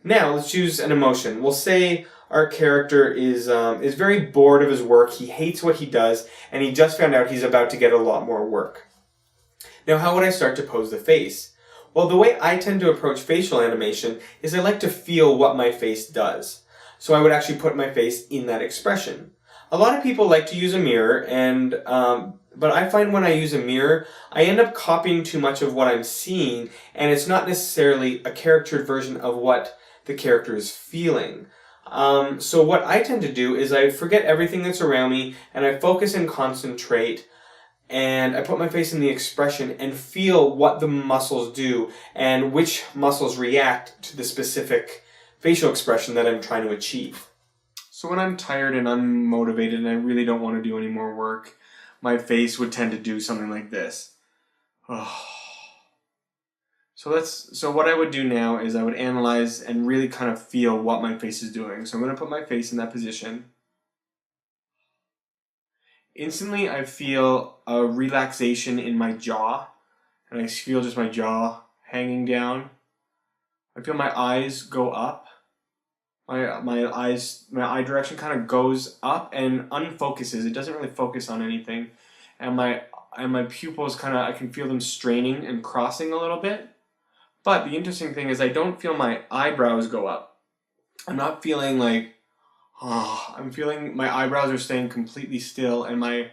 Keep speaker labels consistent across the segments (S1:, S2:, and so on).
S1: Now let's choose an emotion. We'll say our character is very bored of his work. He hates what he does, and he just found out he's about to get a lot more work. Now, how would I start to pose the face? Well, the way I tend to approach facial animation is I like to feel what my face does. So I would actually put my face in that expression. A lot of people like to use a mirror, but I find when I use a mirror, I end up copying too much of what I'm seeing, and it's not necessarily a caricatured version of what the character is feeling. So what I tend to do is I forget everything that's around me, and I focus and concentrate, and I put my face in the expression and feel what the muscles do and which muscles react to the specific facial expression that I'm trying to achieve. So when I'm tired and unmotivated and I really don't want to do any more work, my face would tend to do something like this. So what I would do now is I would analyze and really kind of feel what my face is doing. So I'm going to put my face in that position. Instantly I feel a relaxation in my jaw, and I feel just my jaw hanging down. I feel my eyes go up. My eye direction kind of goes up and unfocuses. It doesn't really focus on anything. And my pupils I can feel them straining and crossing a little bit. But the interesting thing is I don't feel my eyebrows go up. I'm not feeling like, I'm feeling my eyebrows are staying completely still and my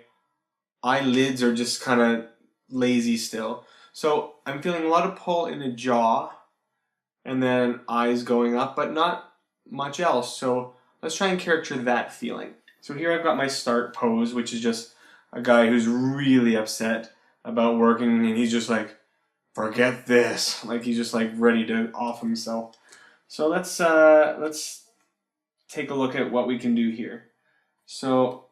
S1: eyelids are just kind of lazy still. So I'm feeling a lot of pull in the jaw and then eyes going up, but not much else. So let's try and caricature that feeling. So here I've got my start pose, which is just a guy who's really upset about working, and he's just like, forget this. Like he's just like ready to off himself. So let's take a look at what we can do here. So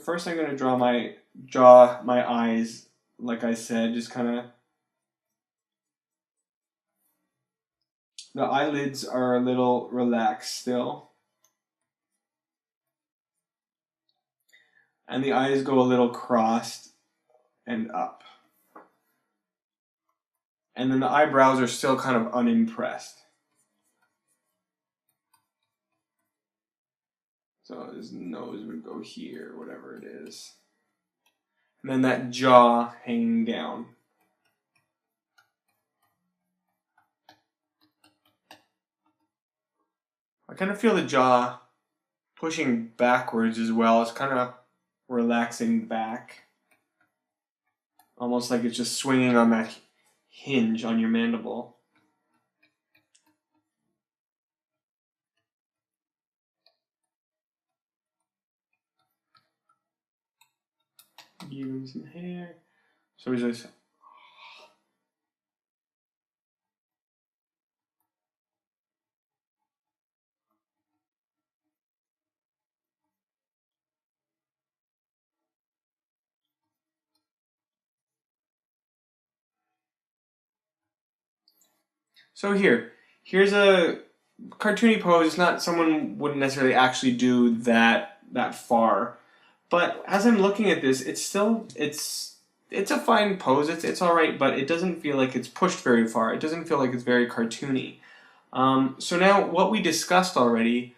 S1: first I'm going to draw my jaw, my eyes, like I said, just kind of. The eyelids are a little relaxed still. And the eyes go a little crossed and up. And then the eyebrows are still kind of unimpressed. So his nose would go here, whatever it is. And then that jaw hanging down. I kind of feel the jaw pushing backwards as well. It's kind of relaxing back. Almost like it's just swinging on that hinge on your mandible. Give him some hair. So he's just. So here's a cartoony pose. It's not, someone wouldn't necessarily actually do that far, but as I'm looking at this, it's a fine pose. It's all right, but it doesn't feel like it's pushed very far. It doesn't feel like it's very cartoony. So now what we discussed already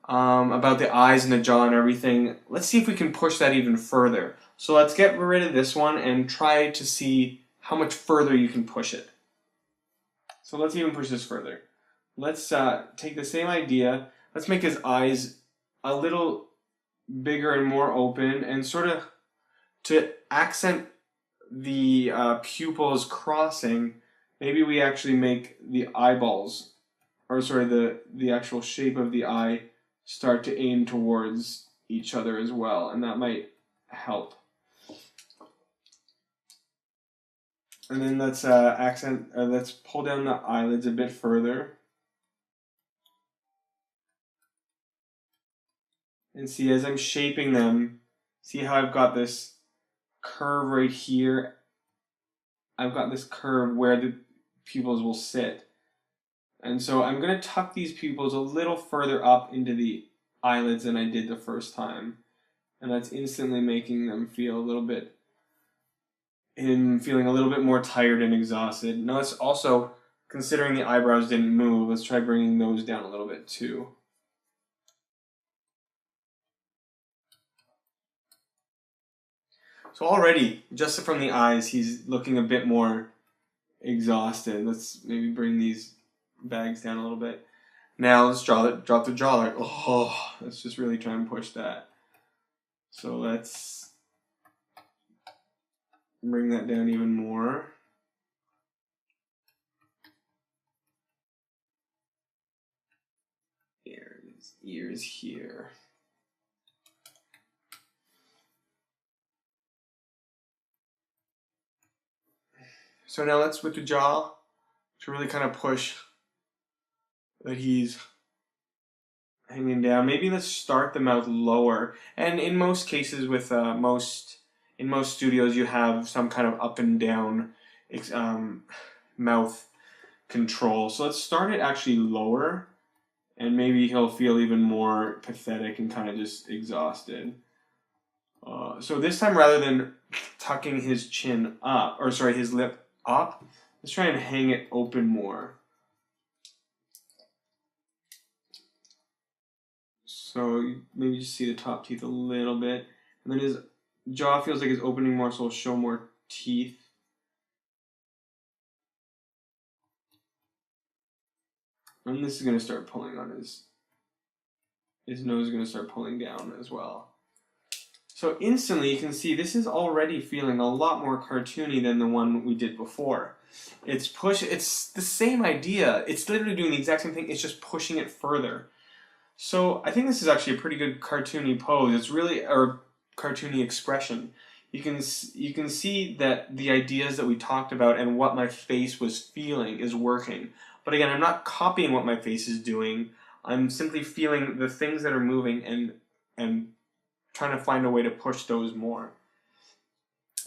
S1: about the eyes and the jaw and everything, let's see if we can push that even further. So let's get rid of this one and try to see how much further you can push it. So let's even push this further. Let's take the same idea. Let's make his eyes a little bigger and more open, and sort of to accent the pupils crossing, maybe we actually make the eyeballs, or sorry, the actual shape of the eye start to aim towards each other as well, and that might help. And then let's let's pull down the eyelids a bit further. And see, as I'm shaping them, see how I've got this curve right here? I've got this curve where the pupils will sit. And so I'm going to tuck these pupils a little further up into the eyelids than I did the first time. And that's instantly making them feel a little bit, feeling a little bit more tired and exhausted. Now let's also considering the eyebrows didn't move, let's try bringing those down a little bit too. So already, just from the eyes, he's looking a bit more exhausted. Let's maybe bring these bags down a little bit. Now let's drop the jaw. Like, oh, let's just really try and push that. So let's bring that down even more. There's ears here. So now let's, with the jaw, to really kind of push that he's hanging down. Maybe let's start the mouth lower. And in most cases, with in most studios, you have some kind of up and down mouth control. So let's start it actually lower, and maybe he'll feel even more pathetic and kind of just exhausted. So this time, rather than tucking his chin up, or sorry, his lip up, let's try and hang it open more. So maybe just see the top teeth a little bit. And then his jaw feels like it's opening more, so it'll show more teeth. And this is going to start pulling on his nose is going to start pulling down as well. So instantly you can see this is already feeling a lot more cartoony than the one we did before. It's the same idea. It's literally doing the exact same thing. It's just pushing it further. So I think this is actually a pretty good cartoony pose. It's really a cartoony expression. You can see that the ideas that we talked about and what my face was feeling is working. But again, I'm not copying what my face is doing. I'm simply feeling the things that are moving and trying to find a way to push those more.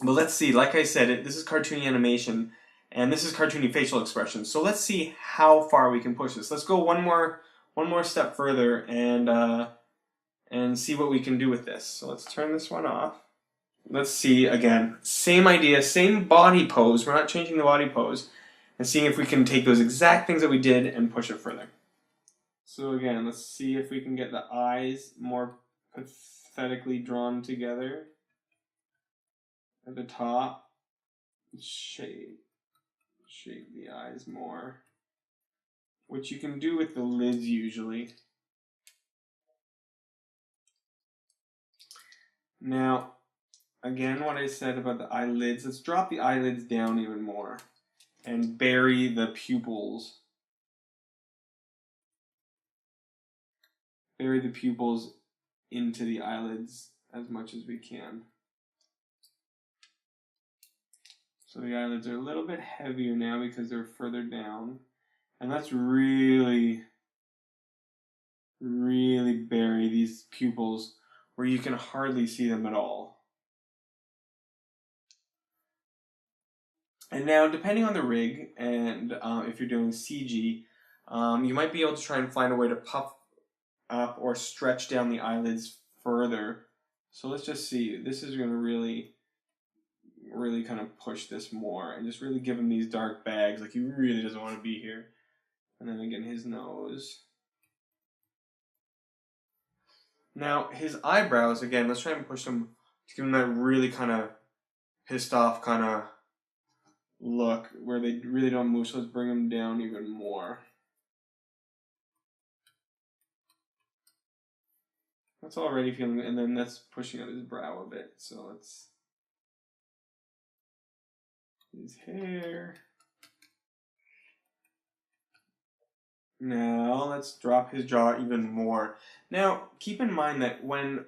S1: But let's see, like I said, this is cartoony animation, and this is cartoony facial expression. So let's see how far we can push this. Let's go one more step further and see what we can do with this. So let's turn this one off. Let's see, again, same idea, same body pose. We're not changing the body pose. And seeing if we can take those exact things that we did and push it further. So again, let's see if we can get the eyes more pathetically drawn together. At the top, shape the eyes more. Which you can do with the lids usually. Now, again, what I said about the eyelids, let's drop the eyelids down even more and bury the pupils. Bury the pupils into the eyelids as much as we can. So the eyelids are a little bit heavier now because they're further down. And let's really, really bury these pupils where you can hardly see them at all. And now, depending on the rig, and if you're doing CG, you might be able to try and find a way to puff up or stretch down the eyelids further. So let's just see. This is going to really kind of push this more and just really give him these dark bags. Like, he really doesn't want to be here. And then again, his nose. Now, his eyebrows, again, let's try and push them to give him that really kind of pissed off kind of look where they really don't move. So let's bring them down even more. That's already feeling, and then that's pushing out his brow a bit. So let's, his hair. Now let's drop his jaw even more. Now keep in mind that when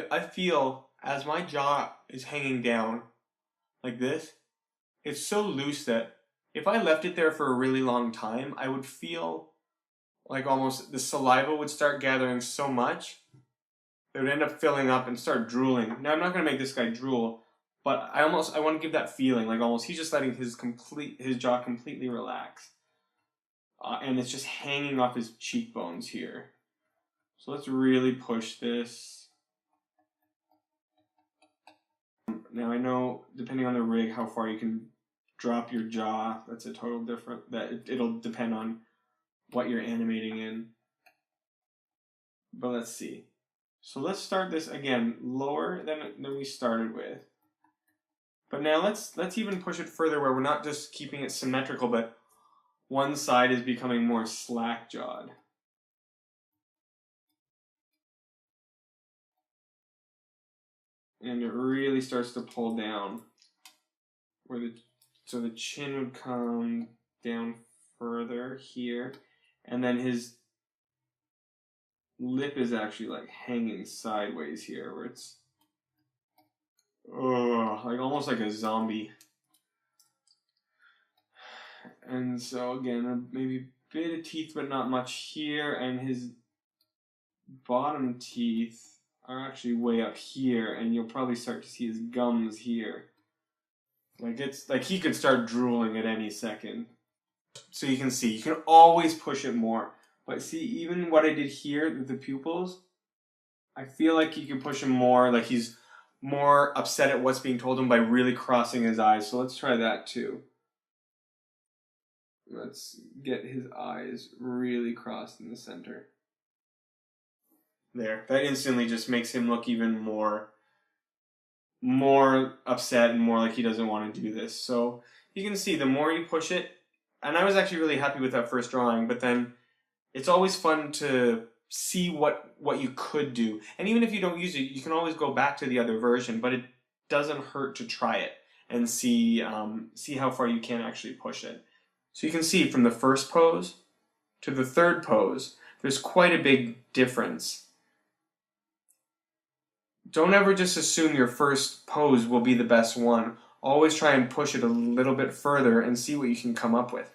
S1: I feel as my jaw is hanging down like this, it's so loose that if I left it there for a really long time, I would feel like almost the saliva would start gathering so much it would end up filling up and start drooling. Now I'm not gonna make this guy drool, but I want to give that feeling like almost he's just letting his jaw completely relax. And it's just hanging off his cheekbones here. So let's really push this. Now I know, depending on the rig, how far you can drop your jaw. That's a total different, it'll depend on what you're animating in. But let's see. So let's start this again lower than we started with. But now let's even push it further where we're not just keeping it symmetrical, but one side is becoming more slack-jawed. And it really starts to pull down. So the chin would come down further here, and then his lip is actually like hanging sideways here, where it's like almost like a zombie. And so again, maybe a bit of teeth, but not much here, and his bottom teeth are actually way up here, and you'll probably start to see his gums here. Like it's like he could start drooling at any second. So you can see, you can always push it more. But see, even what I did here with the pupils, I feel like you can push him more, like he's more upset at what's being told him by really crossing his eyes. So let's try that too. Let's get his eyes really crossed in the center. There. That instantly just makes him look even more upset and more like he doesn't want to do this. So you can see the more you push it, and I was actually really happy with that first drawing, but then it's always fun to see what you could do. And even if you don't use it, you can always go back to the other version, but it doesn't hurt to try it and see how far you can actually push it. So you can see from the first pose to the third pose, there's quite a big difference. Don't ever just assume your first pose will be the best one. Always try and push it a little bit further and see what you can come up with.